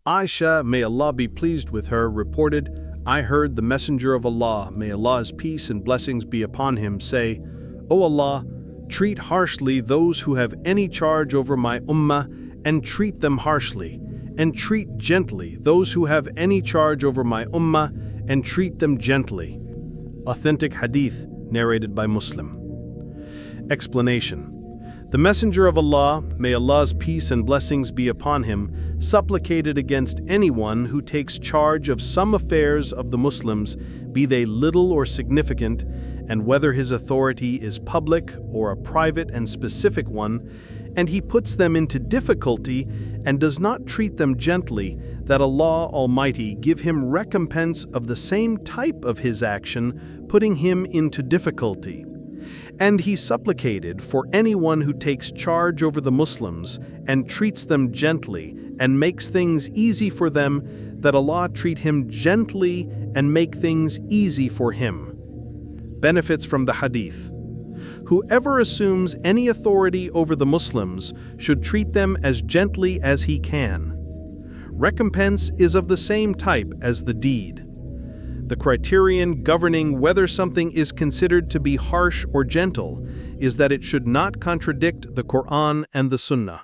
Aisha, may Allah be pleased with her, reported, "I heard the Messenger of Allah, may Allah's peace and blessings be upon him, say, O Allah, treat harshly those who have any charge over my ummah, and treat them harshly, and treat gently those who have any charge over my ummah, and treat them gently." Authentic Hadith, narrated by Muslim. Explanation. The Messenger of Allah, may Allah's peace and blessings be upon him, supplicated against anyone who takes charge of some affairs of the Muslims, be they little or significant, and whether his authority is public or a private and specific one, and he puts them into difficulty and does not treat them gently, that Allah Almighty give him recompense of the same type of his action, putting him into difficulty. And he supplicated for anyone who takes charge over the Muslims and treats them gently and makes things easy for them, that Allah treat him gently and make things easy for him. Benefits from the Hadith. Whoever assumes any authority over the Muslims should treat them as gently as he can. Recompense is of the same type as the deed. The criterion governing whether something is considered to be harsh or gentle is that it should not contradict the Quran and the Sunnah.